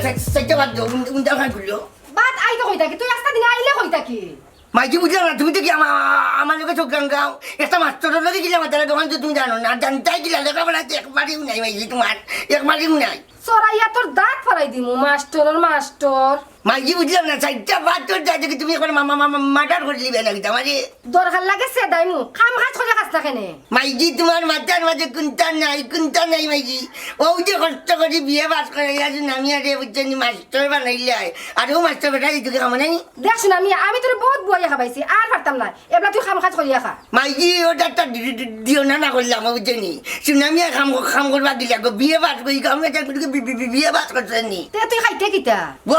সাইডটা বাদ দাও উনটা খান করলো বাদ আইতে কই থাকি তুই আস্তা দিন আইলে কই থাকি মাইজি বুঝলাম না তুমি তো কি আমার লোকে চোখ গাও একটা মাস্টারের লোকে গেলে আমার তারা দোকান তো তুমি জানো না জানতাই গেলে লেখাপড়া একবারেও নাই মাইজি তোমার একবারেও নাই সরাইয়া তোর দাঁত ফারাই দিমু মাস্টার মাইজি বুঝলাম না সাইডটা বাদ তোর যাই কি তুমি এখন মার্ডার করে দিবে নাকি তোমার দরকার লাগে সে দাইমু খাম খাজ করে কাজ থাকে নে মাইজি তোমার মাথার মাঝে কুন্তা নাই মাইজি ও যে কষ্ট করে বিয়ে বাস করে আজ নামি আরে বুঝছেন মাস্টার বানাইলে আর ও মাস্টার বেটা দিতে কামে নাই দেখছ না আমি তোর বহুত বইয়া খাবাইছি আর পারতাম না এবলা তুই খাম খাজ করিয়া খা মাইজি ওটা দিও না করলাম বুঝছেনি সুনামি খাম করবা দিলা বিয়ে বাস করি কামে বিয়ে বাস করছেন নি তুই খাইতে কিতা ও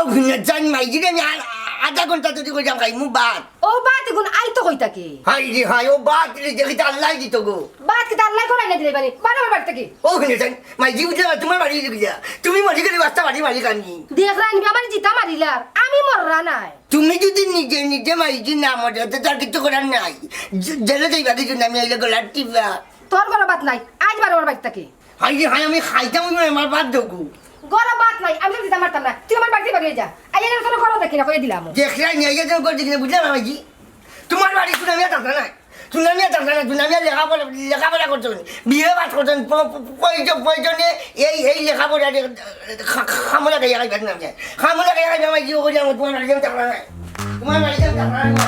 জান মাইজি রে আধা ঘন্টা যদি করে যাম খাই মু বাদ ও বাদ এগুন আইতো কই থাকি হাই রে হাই ও বাদ রে দেখিতে আল্লাহ দিত গো বাদ কি আল্লাহ করাই না দিলে বাড়ি বারবার বাড়ি থাকি ও শুনে জান মাইজি বুঝলা তোমার বাড়ি গিয়া তুমি মরি করে বাস্তা বাড়ি কানি দেখ রানি আমার জিতা মারিলার আমি মররা নাই তুমি যদি নিজে মাইজি না মরে তো তার কিছু করার নাই জেলে যাইবা কিছু না আমি আইলে গলার টিপা তোর বড় বাত নাই আজ বারবার বাড়ি থাকি হাই রে হাই আমি খাইতাম আমার বাদ দেবো গড় বাত নাই আমি তো দিতে মারতাম না তুই আমার বাড়িতে বাড়ি যা আইয়া তোর ঘর দেখি না কই দিলাম দেখরা নিয়ে গেছে করে দিলে বুঝলাম মাইজি তোমার বাড়ি সুনামিয়া থাকতো না সুনামিয়া লেখাপড়া করছো বিয়ে বাস করছেন প্রয়োজনে এই লেখাপড়া খামলা গাইয়া খাইবার না খামলা গাইয়া খাইবা মাইজি ও করি তোমার বাড়ি যাও থাকলা না তোমার বাড়ি যাও থাকলা না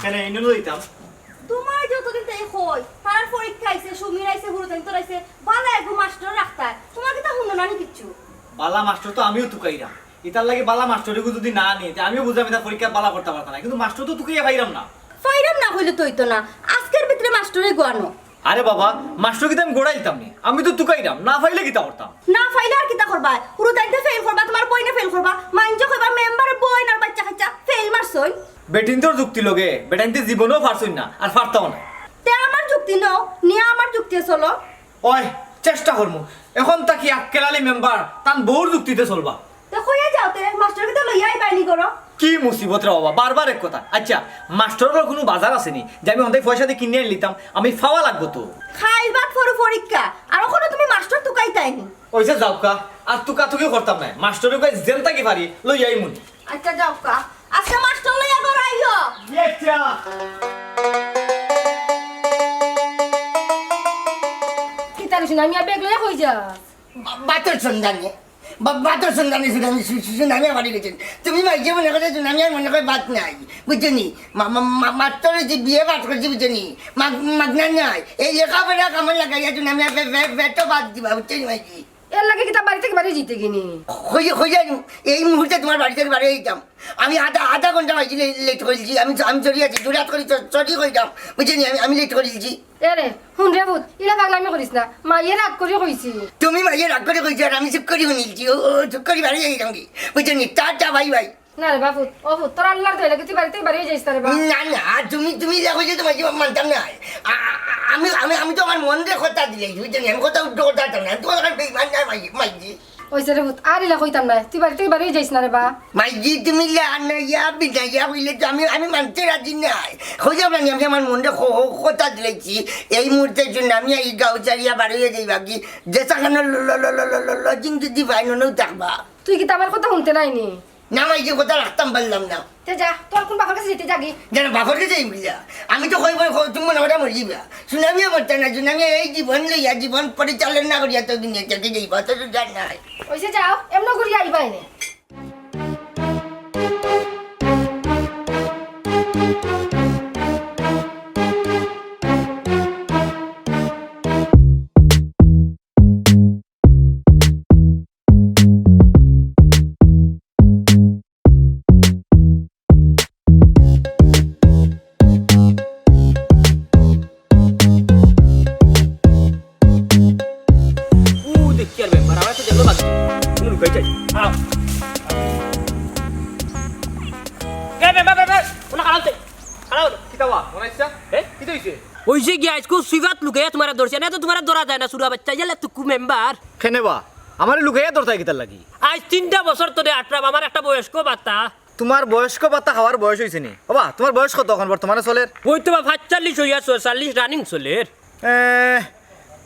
কেন ইনুলো দিতাম তোমার যতদিন তাই হই তার পরীক্ষা আইছে সুমির আইছে হুরুতেন তোর আইছে বালা একটু মাস্টার রাখতা তোমার কি তা হুনো না কিচ্ছু বালা মাস্টার তো আমিও তুকাইরাম ইতার লাগে বালা মাস্টারকে যদি না নিই আমিও বুঝাম এটা পরীক্ষা বালা করতে পারতাম না কিন্তু মাস্টার তো তুকাইয়া পাইরাম না ফাইরাম না হইলে তোই তো না আজকের ভিতরে মাস্টারে গোয়ানো আরে বাবা মাস্টার কিন্তু আমি গোড়াই দিতাম নি আমি তো তুকাইরাম না ফাইলে কিতা করতাম না ফাইলে আর কিতা করবা হুরুতাইতে ফেল করবা তোমার বইনে ফেল করবা মাইনজ কইবা মেম্বার বই আর বাচ্চা কাচ্চা ফেল মারছই বেটিন তোর যুক্তি লগে বেটাইনতে জীবনেও পারছই না আর পারতাও না তে আমার যুক্তি নাও নিয়ে আমার যুক্তি চলো ওই চেষ্টা করমু এখন তাকি আক্কেলালি মেম্বার তান বহুর যুক্তিতে চলবা তে কইয়া যাও তে মাস্টারকে তো লইয়াই বাইনি করো কি মুসিবত রে বাবা বারবার এক কথা আচ্ছা মাস্টারের কোনো বাজার আসেনি যে আমি অন্ধাই পয়সা দিয়ে কিনে নিতাম আমি ফাওয়া লাগবো তো খাইবাত ফরু পরীক্ষা আর ওখানে তুমি মাস্টার তুকাইতাইনি ওইসে যাওকা আর তুকা তুকি করতাম না মাস্টারের কই জেল থাকি পারি লই যাই মুনি আচ্ছা যাও কা আজকে মাস্টার লইয়া ঘর আইও আচ্ছা কিতা রে আমি বেগ লইয়া কই যা বাতের সন্ধানে বাতের সন্ধানে সুনামিয়া বাড়ি গেছেন তুমি মাইজি মনে করে সুনামিয়ার মনে করে বাত নাই বুঝছেনি মাস্টারের যে বিয়ে বাস করছি বুঝছেনি মাগনা নাই এই লেখাপড়া কামড় লাগাইয়া সুনামিয়া বেটো বাদ দিবা বুঝছেনি মাইজি এর লাগে কিতা বাড়ি থেকে বাড়ি যেতে কিনি হয়ে যাই এই মুহূর্তে তোমার বাড়ি থেকে বাড়ি যেতাম আমি আধা ঘন্টা মাইজি লেট করেছি আমি চড়ি আছি দুরাত করে চড়ি করিতাম বুঝছেনি আমি লেট করেছি এরে হুন রে ভূত ইলা পাগলামি করিস না মাইয়ে রাগ করে কইছি তুমি মাইয়ে রাগ করে কইছো আর আমি চুপ করি শুনিছি ও চুপ করি বাড়ি যাইতাম কি বুঝছেনি টাটা ভাই ভাই না রে বাবু ও ভূত তোর আল্লাহর দয়া লাগে তুই বাড়ি থেকে বাড়ি যাইস রে বাবা না না তুমি দেখো যে তোমার জীবন মানতাম না আমি তো আমার মন রে কথা দিলে বুঝছেনি আমি কথা উঠতে করতাম না তোমার বেইমান না মাইজি ওইসে রে ভূত আর ইলা কইতাম না তুই বাড়ি থেকে বাড়ি যাইস না রে বা মাইজি তুমি ইয়া বিদাইয়া হইলে তো আমি মানতে রাজি নাই হয়ে যাবো না আমি আমার মনটা কথা দিলেছি এই মুহূর্তের জন্য আমি এই গাঁও চারিয়া বাড়িয়ে যাইবা কি যে সেখানে লজিং যদি পাই নও থাকবা তুই কি আমার কথা শুনতে নাইনি না মাইজি কথা রাখতাম পারলাম না তে যা তোর কোন বাবার কাছে যেতে যাগি যেন বাপরকে যাই বুঝা আমি তো কইব তুমি মনে ওটা মরে যাবা সুনামিয়া মরতে না সুনামিয়া এই জীবন লইয়া জীবন পরিচালনা করিয়া তো দুনিয়া থেকে যাইবা তো জান নাই ওইসে যাও এমন করি আইবা এনে ওইসে গিয়া আজকে সুইবাত লুকাইয়া তোমার ধরছে না তো তোমার ধরা যায় না সুরা বাচ্চা গেলে তুকু মেম্বার কেনেবা আমার লুকাইয়া দরতাই কিতার লাগি আজ 3টা বছর তোরে আটরাম আমার একটা বয়স্ক বাতা তোমার বয়স্ক বাতা হওয়ার বয়স হয়েছে নি বাবা তোমার বয়স কত এখন বর্তমানে চলের বই তো 45 হইয়া 44 রানিং চলের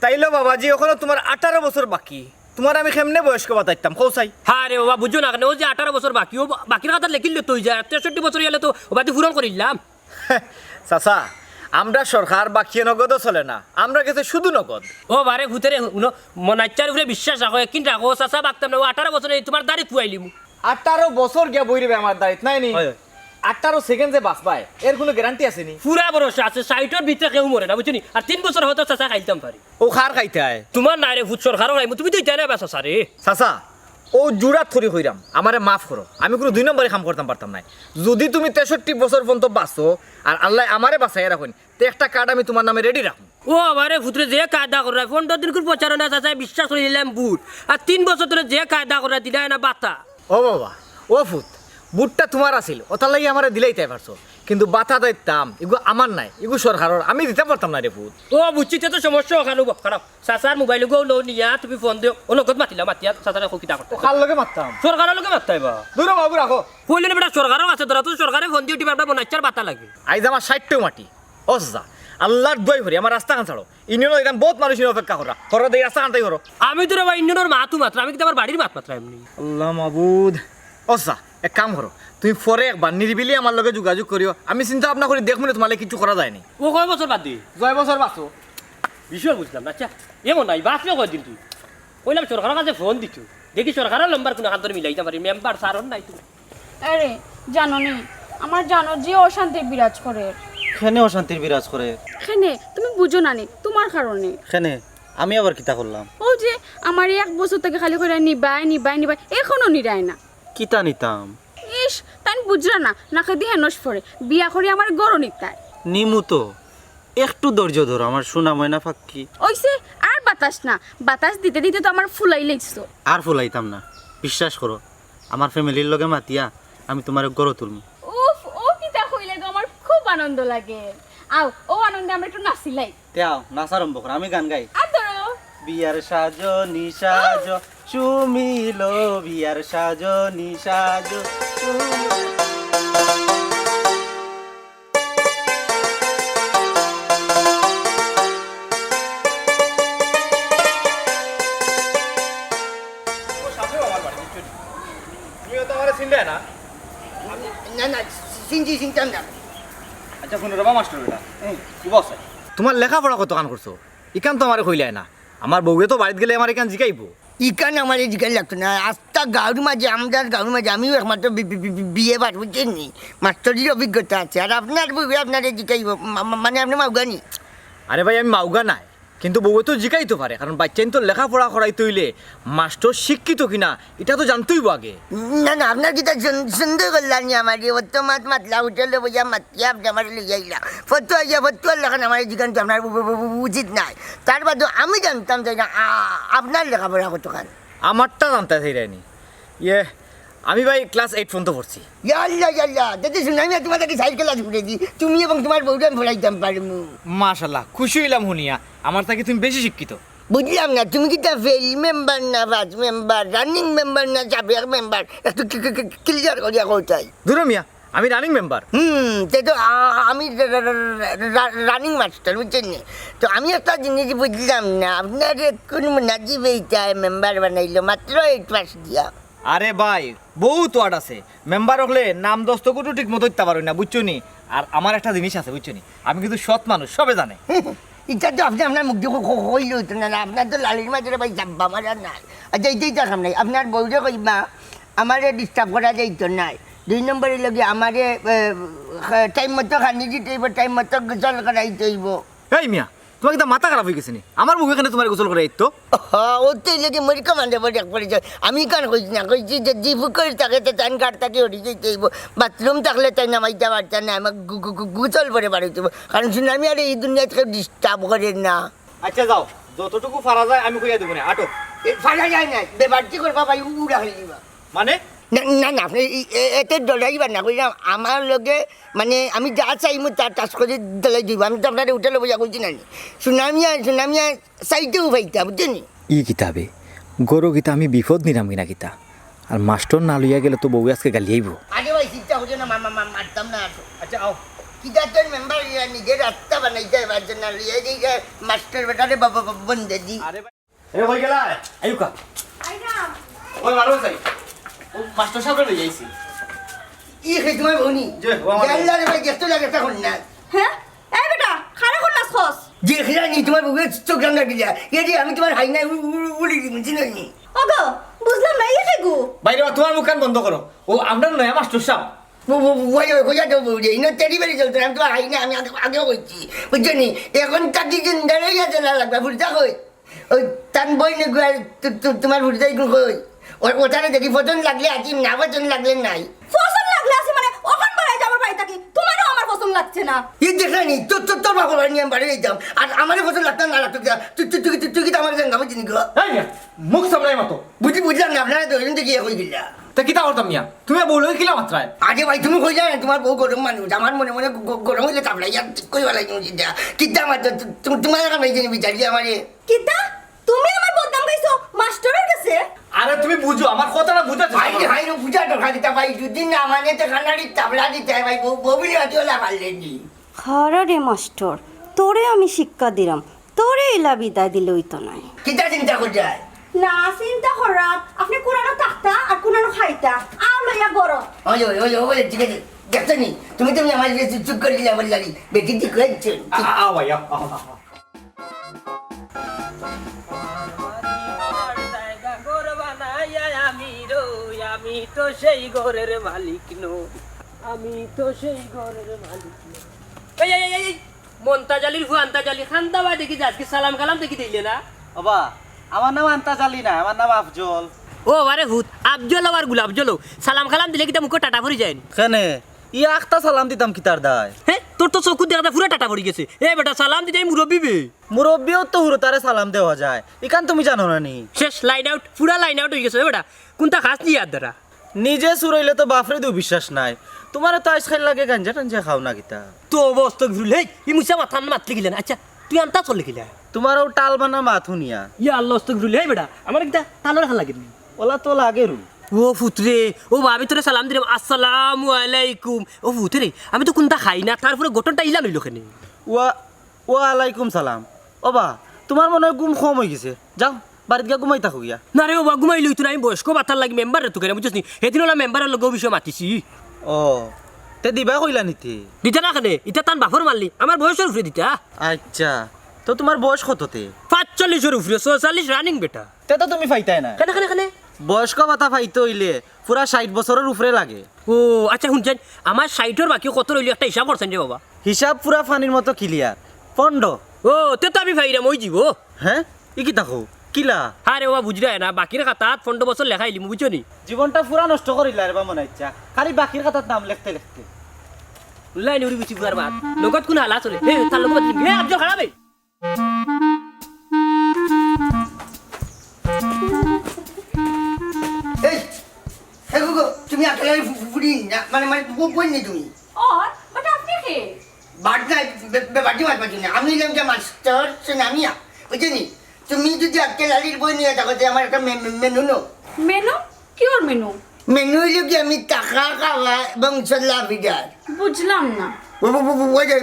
তাইলো বাবাজি ওখানে তোমার 18 বছর বাকি তোমার আমি কেমনে বয়স্ক বাতাইতাম কৌসাই হ্যাঁ রে বাবা বুঝছো না কেন ও যে 18 বছর বাকি ও বাকির কথা লেখিলে তুই যা 63 বছর গেলে তো ও বাতি পূরণ করিলাম চাচা আমরা সরকার বাকি নগদও চলে না আমরা কাছে শুধু নগদ ও বারে ভূতেরে মনাচ্চার উপরে বিশ্বাস রাখো কিন্তু রাখো চাচা বাগতাম না ও 18 বছরে তোমার দাড়ি পুয়াইলিম 18 বছর গিয়া বই রেবে আমার দায়িত্ব নাই নি 18 সেকেন্ড যে বাস পায় এর কোনো গ্যারান্টি আছে নি পুরা ভরসা আছে 60 ভিতরে কেউ মরে না বুঝছো নি আর 3 বছর হতো চাচা খাইতাম পারি ও খার খাইতে হয় তোমার নাই রে ভূত সরকারও নাই তুমি তো ইতানে বাসা সারে চাচা ও জুড়া থরি হইরাম আমারে মাফ করো আমি কোনো 2 নম্বরে কাম করতাম পারতাম না যদি তুমি 63 বছর পর্যন্ত বাঁচো আর আল্লাহ আমারে বাঁচাই রাখুন তো একটা কার্ড আমি তোমার নামে রেডি রাখুন ও আমারে ভূতরে যে কায়দা করে 15 দিন করে প্রচারণা চাচা বিশ্বাস করে নিলাম বুট আর 3 বছর ধরে যে কায়দা করে দিলাই না বাতা ও বাবা ও ফুট বুটটা তোমার আছিল ওটার লাগি আমারে দিলেই তাই পারছো কিন্তু বাতা দিতাম এগু আমার নাই এগু সরকারের আমি দিতে পারতাম না রে ফুট ও বুঝছি তো সমস্যা ওখানে খারাপ চাচার মোবাইল গো লো নিয়া তুমি ফোন দিও ও লগত মাতিলা মাতিয়া চাচারে কিতা করতে কার লগে মারতাম সরকারের লগে মারতাইবা দূর বাবু রাখো কইলে না বেটা সরকারও আছে ধরা তো সরকারে ফোন দিও টিপা বনাচ্চার বাতা লাগে আইজ আমার 60 মাটি ও যা আল্লাহর দই ভরি আমার রাস্তা কান ছাড়ো ইউনিয়ন এখান বহুত মানুষ অপেক্ষা করা করো দেই রাস্তা কানটাই করো আমি তো রে ভাই ইন্ডিয়ানের মাতু মাত্র আমি কিন্তু আমার বাড়ির মাত মাত্র এমনি আল্লাহ মাবুদ ও যা এক কাম করো তুমি পরে একবার নিরিবিলি আমার লগে যোগাযোগ করিও আমি চিন্তা ভাবনা করি দেখুন তোমালে কিছু করা যায়নি ও কয় বছর বাদ দি 6 বছর বাঁচো বিষয় বুঝলাম না আচ্ছা এমন নাই বাঁচলেও কয়দিন তুই কইলাম সরকারের কাছে ফোন দিচ্ছ দেখি সরকারের নম্বর কোনো হাত ধরে মিলাইতে পারি মেম্বার সারন নাই তুমি আরে জানো নি আমার জানো যে অশান্তি বিরাজ করে খেনে অশান্তির বিরাজ করে এখানে তুমি বুঝো না নি তোমার কারণে খেনে আমি আবার কিতা করলাম ও যে আমার 1 বছর থেকে খালি করে নিবাই এখনো নিরায় না কিতা নিতাম ইস তাই বুঝরা না নাকে দিয়ে হেনস পড়ে বিয়া করে আমার গরু নিতায় নিমু তো একটু ধৈর্য ধরো আমার সোনা ময়না ফাক্কি ওইসে আর বাতাস না বাতাস দিতে দিতে তো আমার ফুলাই লেগছো আর ফুলাইতাম না বিশ্বাস করো আমার ফ্যামিলির লগে মাতিয়া আমি তোমার গড় তুলমু উফ ও কিতা কইলে গো আমার খুব আনন্দ লাগে আও ও আনন্দে আমরা একটু নাচিলাই তেও নাচ আরম্ভ করো আমি গান গাই আদরো বিয়ার সাজনি সাজ চুমিলো বিয়ার সাজনি সাজ তুমিও তো আমারে চিনলে না না না চিনতাম না আচ্ছা কোন রবা মাস্টার বেটা কি বসে তোমার লেখাপড়া কত কান করছো ইকান তো আমারে কইলাই না আমার বউয়ে তো বাড়িতে গেলে আমার ইকান জিগাইবো ইকান আমার জিজ্ঞাসা লাগতো না আস্তা গাঁর মাঝে আমাদের গাঁর মাঝে আমিও একমাত্র বিয়ে বাট বুঝছেন নি মাস্টারির অভিজ্ঞতা আছে আর আপনার বউয়ে আপনার জিজ্ঞাইব মানে আপনি মাউগানি আরে ভাই আমি মাউগা নাই কিন্তু বউয়ে তো জিগাইতে পারে কারণ বাচ্চাইন তো লেখাপড়া করাইতে হইলে মাস্টার শিক্ষিত কিনা এটা তো জানতেইব আগে না না আপনার কিতা সুন্দর করলাম আমার অত মাতলা হোটেলে বইয়া মাতিয়া আপনি আমার লিয়াইলা ফতুয়া লেখান আমার জিজ্ঞান তো আপনার উচিত নাই তার বাদেও আমি জানতাম যে না আপনার লেখাপড়া কতখান আমারটা জানতে চাইরানি ইয়ে আমি ভাই ক্লাস 8 পর্যন্ত পড়ছি ইয়াল্লা যদি শুনে আমি তোমাদেরকে সাইকেল আজ ঘুরে দিই তুমি এবং তোমার বউটা ফোলাইতাম পারবো মাশাআল্লাহ খুশি হইলাম শুনিয়া আমার থেকে তুমি বেশি শিক্ষিত বুঝলাম না তুমি কি তা ফেল মেম্বার না ভাজ মেম্বার রানিং মেম্বার না চাবিয়ার মেম্বার একটু ক্লিয়ার করিয়া কোথায় দূর মিয়া আমি রানিং মেম্বার তাই তো আমি রানিং মাস্টার বুঝছেন নি তো আমি একটা জিনিস বুঝলাম না আপনার কোন নাজিব এইটাই মেম্বার বানাইলো মাত্র 8 পাস দিয়া আরে ভাই বহুত ওয়ার্ড আছে মেম্বার হলে নাম দস্তকটু ঠিক মতো দিতে পারো না বুঝছো নি আর আমার একটা জিনিস আছে বুঝছো নি আমি কিন্তু সৎ মানুষ সবে জানে এটা তো আপনি আপনার মুখ দিয়ে হইল হইতো না আপনার তো লালির মাঝে ভাই যাব্বা আমার আর নাই আচ্ছা এইটাই দেখাম নাই আপনার বউরে কইবা আমারে ডিস্টার্ব করা যাইতো নাই 2 নম্বরে লগে আমারে টাইম মতো খানি দিতে হইব টাইম মতো গোসল করাইতে হইব এই মিয়া তোমাকে তো মাথা খারাপ হয়ে গেছে নি আমার বউ এখানে তোমার গোসল করে তো ওতে লেগে মরি কমান্ডে বলে পড়েছে আমি কান কইছি না কইছি যে জি ফুকরি থাকে তো টাইম কাট থাকে ওটি যেতে হইব বাথরুম থাকলে তাই নামাইতে পারছে না আমার গোসল করে বাড়িতে কারণ শুনে আমি আর এই দুনিয়াতে কেউ ডিস্টার্ব করেন না আচ্ছা যাও যতটুকু পারা যায় আমি কইয়া দেবো না আটো ফাটা যায় না বেবারটি করবা ভাই উড়া হয়ে যাবা মানে না না না আপনি এতে ডরাইবা না কইলাম আমার লগে মানে আমি যা চাইমু তার টাচ করে দলাই দিব আমি তো আপনার হোটেলে বইয়া কইছি না সুনামিয়া সাইটেও পাইতা বুঝছেন ই কিতাবে গরু গীতা আমি বিপদ নিরাম কিনা গীতা আর মাস্টার না লইয়া গেলে তো বউ আজকে গালি আইব আগে ভাই চিন্তা হচ্ছে না মারতাম না আচ্ছা আও কিটা তোর মেম্বার নিজের রাস্তা বানাইতে এবার জন্য মাস্টার বেটারে বাবা বন্ধে দি এ হই গেলা আইউকা আইরাম ওই মারো যাই ও মাস্টার সাহেব লই যাইছি ই হে তোমার বনি যে, ও আমার জানলা রে ভাই গেস্ট লাগে তখন না হ্যাঁ এই বেটা খারে কোন নাচ খস যে খেলা নি তোমার বুকে চোখ রাঙা দিলা এদি আমি তোমার হাই নাই উড়ি দিছি নি ওগো বুঝলাম না এই গো বাইরে তোমার মুখ কান বন্ধ করো ও আমরা নয়া মাস্টার সাহেব ওই কোজা তো বউরে ইনো তেরি বেরি চলতে আমি তো হাই না আমি আগেও কইছি বুঝছো নি এখন তাকি জিন্দা রয়ে গেছে না লাগবে বুঝতা কই ওই তান বই নে তোমার বুঝতাই কই ওটারে দেখি ফটন লাগলে আছি না ফটন লাগলে নাই পছন্দ লাগলে আছে মানে ওখান বাড়াই যাবার বাড়ি থাকি তোমারও আমার পছন্দ লাগছে না এই দেখলানি তোর বাবা নিয়ে আমি বাড়ি যেতাম আর আমারই ফসল লাগতো না লাগতো তুই কি আমার সঙ্গে বুঝিনি গো এই মিয়া মুখ সামলাই মতো বুঝলাম না আপনারা দুজন থেকে কই দিলা তা কিতা করতাম মিয়া তুমি বউল কিলা মাত্রায় আগে ভাই তুমি কই না তোমার বউ গরম মানুষ আমার মনে মনে গরম হইলে তাপলাই আর কই বলাই কিন্তু আমার তোমার কাছে ভাই বিচারি আমারে কিতা তুমি আমার বদনাম গাইছো মাস্টারের কাছে আরে তুমি বুঝো আমার কথাটা বুঝাচ্ছ ভাই ভাই বুঝা তো খাদিতা ভাই দুদিন না মানে তো খানাড়ি তাবলা দিতে ভাই বউবিলি হজলা পারলেন নি রে মাস্টার তোরে আমি শিক্ষা দিলাম তোরে এলা বিদায় দিলে হইতো নাই কিতা চিন্তা করছে না চিন্তা করাত আপনি কোরআনো থাকতা আর কোরআনো খাইতা আও লইয়া বড় ওই ওই ওই ওই ঠিক আছে দেখছো নি তুমি আমার চুপ করে দিলে বললাম বেটি ঠিক হয়েছে আ ভাই আ আমি তো সেই ঘরের মালিক নো আমি তো সেই ঘরের মালিক নো এই এই এই মন্তাজালির ফুয়ান্তাজালি খান্দাবা দেখি আজকে সালাম কালাম দেখি দিলে না বাবা আমার নাম আন্তাজ আলী না আমার নাম আফজল ও আরে হুত আফজল আর গুলাব জলো সালাম কালাম দিলে কি মুখ টাটা ভরি যায় কেনে ই আখতা সালাম দিতাম কিতার দায় হ্যাঁ তোর তো চোখ দেখা পুরো টাটা ভরি গেছে এ বেটা সালাম দিতে মুরব্বি বে মুরব্বিও তো হুরতারে সালাম দেওয়া যায় ইকান তুমি জানো না নি শেষ লাইন আউট পুরা লাইন আউট হয়ে গেছে বেটা কোনটা খাস নি আর দ্বারা নিজে সুরইলে তো বাপরে দু বিশ্বাস নাই তোমার তো আজকাল লাগে গাঞ্জা টাঞ্জা খাও না কিতা তো অবস্থা ঘুরলে ই মুসা মাথা মাতলে গেলেন আচ্ছা তুই আনতা চলে গেলে তোমারও টাল বানা মাথুনিয়া ইয়া আল্লাহ অস্ত ঘুরলে বেটা আমার একটা তালোর খান লাগে ওলা তো লাগে রু ও ফুতরে ও ভাবি তোরে সালাম দিলাম আসসালামু আলাইকুম ও ফুতরে আমি তো কোনটা খাই না তারপরে গঠনটা ইলা লইল কেন ওয়া আলাইকুম সালাম ওবা তোমার মনে হয় গুম কম হয়ে গেছে যাও বাড়িতে গিয়া ঘুমাই থাকো গিয়া না রে বাবা ঘুমাই লইতো না আমি বয়স্ক বাতার লাগি মেম্বার রে তো কেন বুঝছিস নি সেদিন ওলা মেম্বারের লগে বিষয় মাতিছি ও তে দিবা কইলা নিতে দিতে না কেনে ইটা তান বাফর মারলি আমার বয়সের উপরে দিতা আচ্ছা তো তোমার বয়স কততে 45 উপরে 44 রানিং বেটা তে তো তুমি ফাইতাই না কেন কেন কেন বয়স্ক ভাতা ফাইতে হইলে পুরা 60 বছরের উপরে লাগে ও আচ্ছা শুনছেন আমার 60 এর বাকি কত রইল একটা হিসাব করছেন যে বাবা হিসাব পুরা পানির মতো ক্লিয়ার পন্ড ও তে তো আমি ভাইরাম ওই জীব হ্যাঁ ই কি থাকো কিলা আরে বাবা বুঝলে না বাকির খাতাত 15 বছর লেখাইলি বুঝছো নি জীবনটা পুরা নষ্ট করিলা রে বা মনে ইচ্ছা খালি বাকির খাতার নাম লিখতে লিখতে লাইন উড়ি বুঝি বুয়ার বাদ লগত কোন হালা চলে হে তার লগত হে আব্জল খারাপ এই এই গো তুমি আসলে ফুড়ি না মানে মানে বই নি তুমি ও বাট আপনি কে বাট নাই বাটি মার পাচ্ছি না আমি এলাম যে মাস্টার সে নামিয়া বুঝলি তুমি যদি আজকে লালির বই নিয়ে থাকো যে আমার একটা মেনু নো মেনু কি ওর মেনু মেনু হইল কি আমি টাকা খাওয়া এবং চল্লা বিদার বুঝলাম না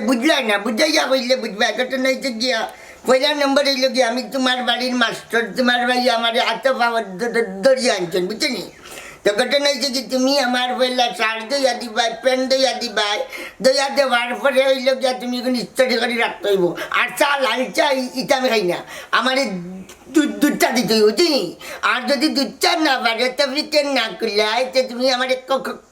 বুঝলাই না বুঝাই যা বললে বুঝবে একটা নাই তো গিয়া পয়লা নম্বর হইল কি আমি তোমার বাড়ির মাস্টার তোমার ভাই আমার হাতে পাওয়ার দরিয়া আনছেন বুঝছেনি তো ঘটনা হয়েছে কি তুমি আমার পয়লা শার্ট দইয়া দিবাই প্যান্ট দইয়া দিবাই দইয়া দেওয়ার পরে হইল গিয়া তুমি এখন স্টাডি করে রাখতে হইব আর চা লাল চা ইটা আমি খাই না আমার দুধটা দিতে হইব বুঝলি আর যদি দুধটা না পারে তবে না করলে তুমি আমার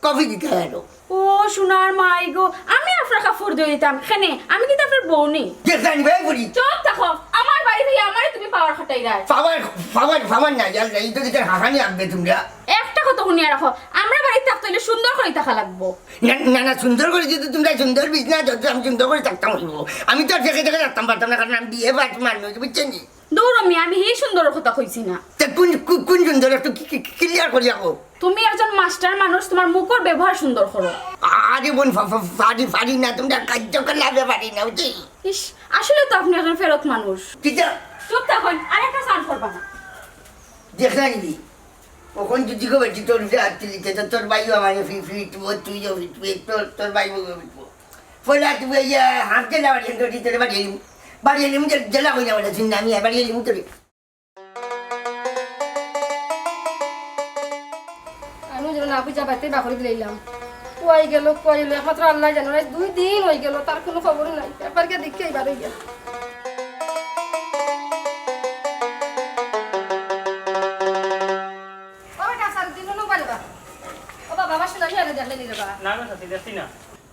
কফি দিতে পারো ও সোনার মাই গো আমি আপনার কাপড় দিয়ে দিতাম কেনে আমি কিন্তু আপনার বউ নেই দেখলাম ভাই বলি চুপ থাকো আমার বাড়ি থেকে আমারে তুমি পাওয়ার খাটাই রাখ পাওয়ার না জাল এই তো দিকে হাসানি আনবে তোমরা একটা কথা শুনিয়া রাখো আমরা বাড়িতে থাকতে হইলে সুন্দর করে থাকা লাগবো না সুন্দর করে যদি তোমরা সুন্দর বিজনেস হতো আমি সুন্দর করে থাকতাম হইব আমি তো দেখে দেখে থাকতাম পারতাম না কারণ আমি বিয়ে বাদ মানুষ বুঝছেন দৌড়মি আমি হি সুন্দর কথা কইছি না তা কোন সুন্দর একটু ক্লিয়ার করি রাখো তুমি একজন মাস্টার মানুষ তোমার মুখের ব্যবহার সুন্দর করো আরে বোন পারি না তোমরা কার্য করলে পারি না বুঝছি ইস আসলে তো আপনি একজন ফেরত মানুষ কিটা চুপ থাকুন আরেকটা স্নান করবা না দেখলা নিবি ওখান যদি গো বেটি তোর হাত লিখে তোর ভাইও আমার ফিটবো তুইও ফিটবি তোর ভাইও ফিটবো পয়লা তুমি হাত জেলা বাড়ি তোরে বাড়ি এলিম জেলা হয়ে যাবে সুনামি বাড়ি এলিম তোরে আমি যেন না বুঝা বাড়িতে বাকরি দিলাম কুয়াই গেল একমাত্র আল্লাহ জানো 2 দিন হয়ে গেল তার কোনো খবর নাই একবার কে দেখে এবার হয়ে গেল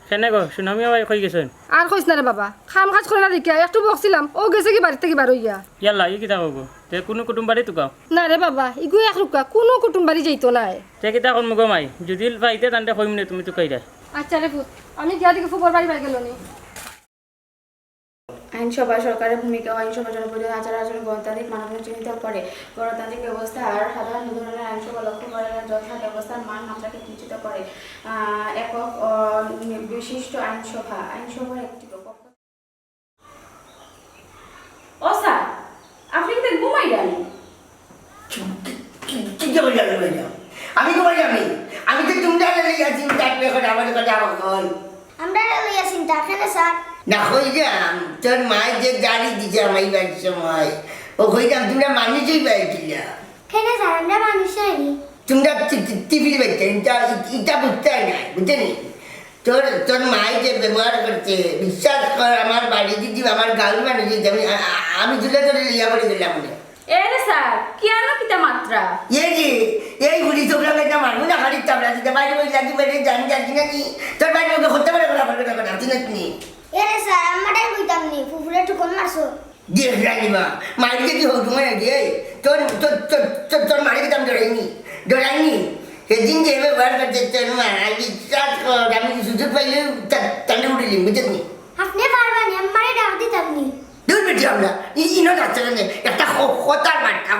কেনে গো সুনামি আবার কই গেছেন আর কইস না রে বাবা খাম কাজ করে না দেখিয়া একটু বকছিলাম ও গেছে কি বাড়ি থেকে বার হইয়া ইয়াল্লা ই কিতা হবো তে কোনো কুটুম বাড়ি তো গাও না রে বাবা ইগু এক রুকা কোনো কুটুম বাড়ি যাইতো না তে কিতা কোন মুগো মাই যদি পাইতে তান্তে কইম নে তুমি তো কইরা আচ্ছা রে ফুট আমি গিয়া দিকে ফুবর বাড়ি গেল নি আইনসভা সরকারের ভূমিকা আইনসভা জনপ্রতিনিধি আচার আচরণ গণতান্ত্রিক মানদণ্ড চিহ্নিত করে গণতান্ত্রিক ব্যবস্থা আর সাধারণ ধরনের আইনসভা লক্ষ্য করে যথা ব্যবস্থার মান মাত্রাকে নিশ্চিত করে একক বিশিষ্ট আইনসভার একটি ও স্যার আপনি কি ঘুমাই জানি কি করে যাবে আমি ঘুমাই যাবি আমি তো তুমি আছি ডাকলে করে আমার কথা কই আমরা লইয়া চিন্তা কেন স্যার না হইলাম তোর মায়ের যে গাড়ি দিছে আমার বাড়ির সময় ও হইলাম তোমরা মানুষই বাড়িছিল কেন স্যার আমরা মানুষ আইনি তোমরা টিভির বাড়িতে এটা বুঝতে নাই বুঝলি তোর মায়ের যে ব্যবহার করছে বিশ্বাস কর আমার বাড়ি দিদি আমার গাঁর মানুষ আমি তুলে তোরে লিয়া করে দিলাম এরে স্যার কি আনো কিতা মাত্রা এই বুড়ি তোমরা একটা মারবো না খালি চামড়া দিতে বাইরে বই লাগি বাইরে জানি যাচ্ছি নাকি তোর বাইরে ওকে হতে পারে না পারবে না জানি নাকি এরে স্যার আমারটাই কইতাম নি ফুফুরে টুকন মারছো দেখ রানিমা মারিকে কি হোক তোমার নাকি এই তোর মারিকে তো আমি ডরাইনি সেদিন যে ব্যবহার করছে তোর মা বিশ্বাস কর আমি সুযোগ পাইলে তাহলে উঠে বুঝলি আপনি পারবানি আমারে ডাক দিতাম নি দূর বেটি আমরা ইনো যাচ্ছে না একটা কথার মাঠা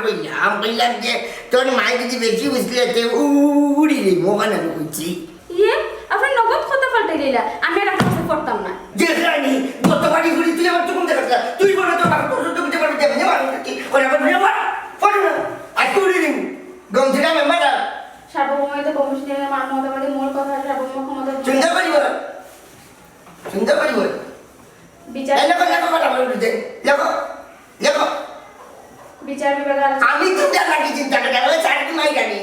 বললাম যে তোর মায়ের যদি বেশি বুঝলে তে উড়ি রে মোহন আমি বুঝছি আপনি নগদ কথা পাল্টে দিলা আমি আর আপনার কাছে পড়তাম না দেখলানি গতবারই ঘুরি তুই আমার চুকুন দেখাচ্ছ তুই বলে তো বাবা তোর বুঝতে পারবি যে মানুষ কি ওরা আবার ব্যবহার পড়ে না আর তুই দিন গমছিলা মেম্বার সার্বভৌমত্ব কমিশনের মানবতাবাদী মূল কথা সার্বভৌম ক্ষমতা সুন্দর করিব বিচার বিচার বিভাগের আমি তোমরা লাগি চিন্তা করে চারকুমাই জানি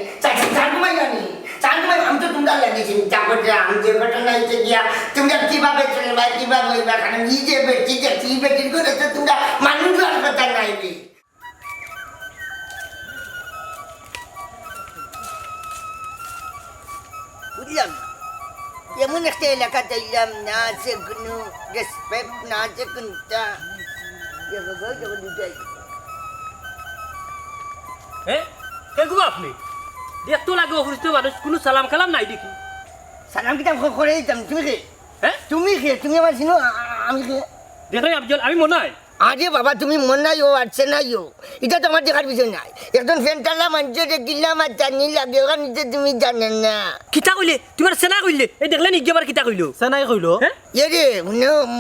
আমি তো তোমরা লাগি চিন্তা করছে আমি যে ঘটনা হয়েছে গিয়া তোমরা কিভাবে চলবা কিভাবে হইবা কারণ এই যে বেটি যে কি বেটির করেছে তোমরা মানুষ আর কথা নাই রে বুঝলাম এমন একটা এলাকা চাইলাম না আছে কোনো রেসপেক্ট না আছে কোনটা কে গো আপনি দেখতো লাগে অপরিচিত মানুষ কোনো সালাম কালাম নাই দেখি সালাম কিতাব করে দিতাম তুমি কে হ্যাঁ তুমি আমার চিনো আমি কে দেখে আফজল আমি মনে হয় আরে বাবা তুমি মন নাই ও আসছে নাই ও এটা তো আমার দেখার বিষয় নাই একজন ফ্রেন্ডালা মানুষের গিলাম আর জানি লাগে ওখানে নিজে তুমি জানেন না কিতা কইলে তোমার সেনা কইলে এই দেখলে নি গেবার কিতা কইলো সেনাই কইলো হ্যাঁ এরে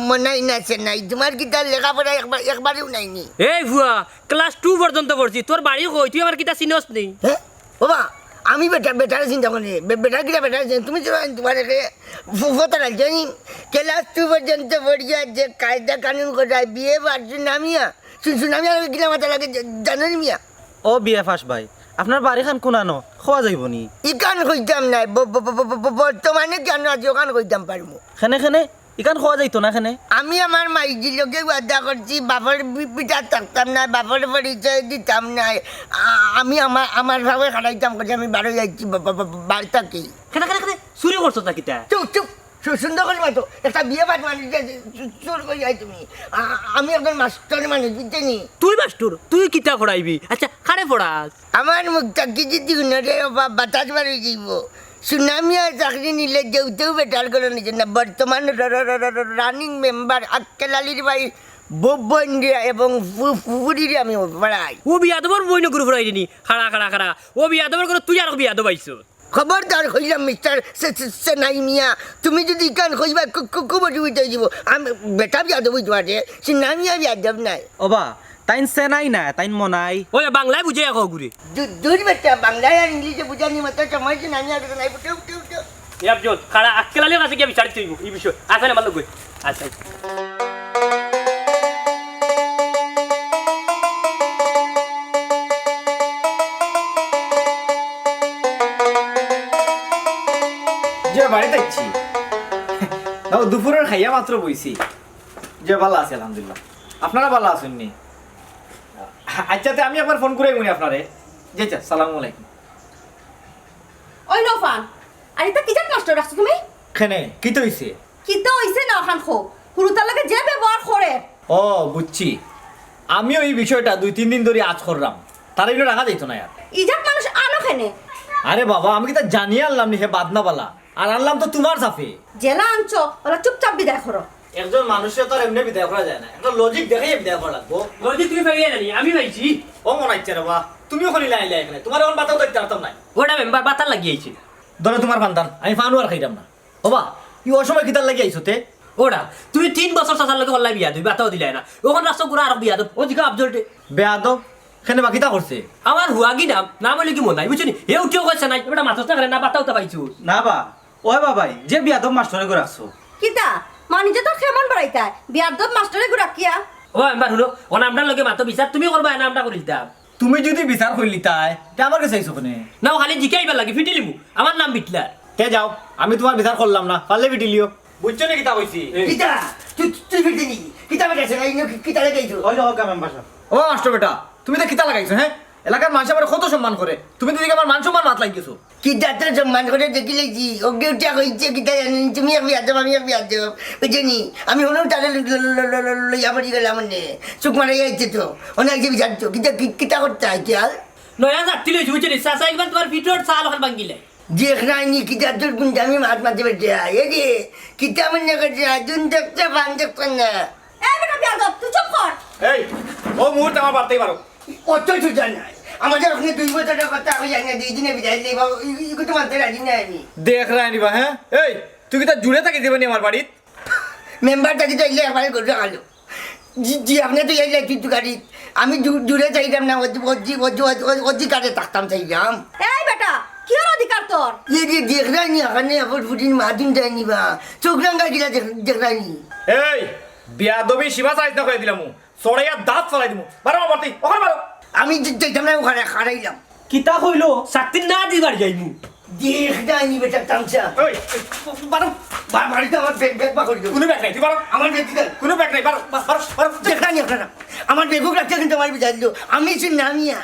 মনাই না সে নাই তোমার কিতা লেখাপড়া একবারেও নাইনি এই ভুয়া ক্লাস 2 পর্যন্ত পড়ছি তোর বাড়ি কই তুই আমার কিতা চিনস নেই হ্যাঁ বাবা আমি বেটার চিন্তা করি বেটার কিনা বেটার তুমি তোমার ফুফতা রাখছি ক্লাস 2 পর্যন্ত পড়িয়া যে কায়দা কানুন করায় বিয়ে বাড়ছে নামিয়া সুনামিয়া কিনা মাথা লাগে জানেন মিয়া ও বিয়ে ফাস ভাই আপনার বাড়িখান কোনানো খোয়া যাইব নি ইকান কইতাম নাই বর্তমানে কেন আজ ওখান কইতাম পারবো খেনে ইকান খোয়া যাইতো না খেনে আমি আমার মাইজির লোকে ওয়াদা করছি বাবার পিঠা থাকতাম না বাবার পরিচয় দিতাম না আমি আমার ভাবে খাটাইতাম করছি আমি বারো যাচ্ছি বাড়িটাকে কেনা চুরি করছো তা কিতা চুপ সুন্দর করে মাতো একটা বিয়ে বাদ মানুষ চোর করে যাই তুমি আমি একজন মাস্টার মানুষ বুঝছেনি তুই মাস্টার তুই কিতা পড়াইবি আচ্ছা খারে পড়াস আমার মুখটা কিছু দিন রে বাতাস বাড়ি যাইব সুনামিয়া চাকরি নিলে যেতেও বেটার করে নিচ্ছে না বর্তমান রানিং মেম্বার আক্কেল আলীর ভাই বোবন্ডিয়া এবং ফুফুরিরে আমি পড়াই ও বিয়া দেবার বই না গুরু পড়াই দিনি খাড়া ও বিয়া দেবার করে তুই আর বিয়া দেবাইছো খবরদার হইলাম মিস্টার সেনাই মিয়া তুমি যদি ইকান হইবা খুব অসুবিধা হয়ে যাব আমি বেটা বিয়া দেবো তোমার সেনামিয়া বিয়া দেব নাই ওবা তাইন সেনাই না তাইন মনাই ওই বাংলায় বুঝে এখন ঘুরে দূর বেটা বাংলায় আর ইংলিশে বুঝানি মতো সময় সেনামিয়া নাই উঠে আফজল খাড়া আক্কেল আলীর কাছে গিয়ে বিচারিতে হইব এই বিষয় আসলে আমার লোক আচ্ছা যে বাড়িতে যাচ্ছি না দুপুরের খাইয়া মাত্র বইছি যে ভালো আছে আলহামদুলিল্লাহ আপনারা ভালো আছেননি আচ্ছাতে আমি একবার ফোন করে গুনি আপনারে জি আচ্ছা সালামু আলাইকুম ওই নফান আর এটা কি জাত নষ্ট রাখছো তুমি কেনে কি তো হইছে কি তো হইছে না ওখান খো হুরুতার লাগে যে ব্যবহার করে ও বুঝছি আমিও এই বিষয়টা 2-3 দিন ধরে আজ করলাম তার এগুলো রাখা যাইতো না আর ইজাত মানুষ আনো খেনে আরে বাবা আমি কি তা জানিয়ে আনলাম নি হে বাদনাবালা আর আনলাম তো তোমার সাফে জেলা আনছো ওরা চুপচাপ বিদায় করো একজন মানুষের তো আর এমনি বিদায় করা যায় না একটা লজিক দেখাই বিদায় করা লাগবো লজি তুমি পাইয়া জানি আমি পাইছি ও মনে হচ্ছে রে বা তুমিও খনি লাইলে এখানে তোমার এখন বাতাও দেখতে পারতাম নাই ওটা মেম্বার বাতার লাগিয়েছে ধরো তোমার ফান্দান আমি ফানু আর খাইতাম না বাবা এই অসময় কিতার লাগি আইছো তে ওটা তুমি 3 বছর চাচার লগে হল্লাই বিয়া দিবি বাতাও দিলাই না ওখান রাস্তা করে আর বিয়া দেব ও জিগা আবজলটে বেয়াদব এখানে বাকিটা করছে আমার হুয়াগি নাম হলে কি মনে নাই বুঝছি হে উঠিও কইছে নাই ওটা মাথা করে না বাতাও তা পাইছো না বা ওই বাবাই যে বিয়াদব মাস্টরে করে আসছো কিতা মানি যে তোর কেমন বাড়াইতা বিয়ার দব মাস্টারে গুড়া কিয়া ও মেম্বার শুনো ও নামটার লগে মাতো বিচার তুমি করবা নামটা করে দিতাম তুমি যদি বিচার করলি তাই তে আমার কাছে আইছো কোনে না ও খালি জিকাইবার লাগে ফিটিলিমু আমার নাম বিটলা তে যাও আমি তোমার বিচার করলাম না পারলে বিটিলিও বুঝছো না কিতা কইছি কিতা তুই ফিরতে নি কিতা বেটাছে এই কিতা লাগাইছো ওই হোক মেম্বার সাহেব ও মাস্টার বেটা তুমি তো কিতা লাগাইছো হ্যাঁ এলাকার মানুষ আমার কত সম্মান করে তুমি তো দিকে আমার মান সম্মান মাত লাগিয়েছো কিতা তোর সম্মান করে দেখিলেছি ওকে উঠা কইছে কিতা জানি তুমি এক বিয়া দেব আমি এক বিয়া দেব বুঝনি আমি হলেও তাহলে লইয়া পড়ি গেলাম নে চুপ মারা যাইছে তো অনেক যে বিচারছো কিতা কিতা করতে হয় কি আর নয়া যাত্রী লইছি বুঝছি চাচা একবার তোমার ভিতর চাল ওখান ভাঙ্গিলে দেখরানি কিতা তোর কোন আমি মাত মারতে পারছে এ রে কিতা মনে করছে দুন দেখতে বান দেখতে না এই বেটা বিয়ার দব তুই চুপ কর এই ও মুহূর্তে আমার বাড়তেই পারো অত সুজা নাই আমাদের ওখানে 2 বছরের কথা আমি জানি না 2 দিনে বিদায় দিই এগুলো তো মানতে রাজি না আমি দেখ রানি বা হ্যাঁ এই তুই কি তা জুড়ে থাকি দেবেনি আমার বাড়িত মেম্বারটা কিন্তু এলে একবার করে গেল জি আপনি তো এই তুই গাড়ি আমি দূরে চাইতাম না অধিকারে থাকতাম চাইতাম এই বেটা কি ওর অধিকার তোর ये ये देख रहा नहीं खाने अपन फुटिन मादुन जानी बा चोकरंगा गिला देख रहा नहीं এই বিয়াদবি সীমা চাইজ না করে দিলাম সরাইয়া দাঁত ফলাই দিমু বারো আমার বাড়তি ওখানে বারো আমি চাইতাম না ওখানে খারাইলাম কিতা কইলো চাকরি না দিবার যাইমু देख रहा नहीं बेटा तामसा ওই বারো বাড়িতে আমার ব্যাগ পা করে কোনো ব্যাগ নাই তুই বারো আমার ব্যাগ দিতে কোনো ব্যাগ নাই বারো বারো বারো দেখ रहा नहीं আপনারা আমার বেগুক রাখতে কিন্তু আমার বিচার দিল আমি শুন নামিয়া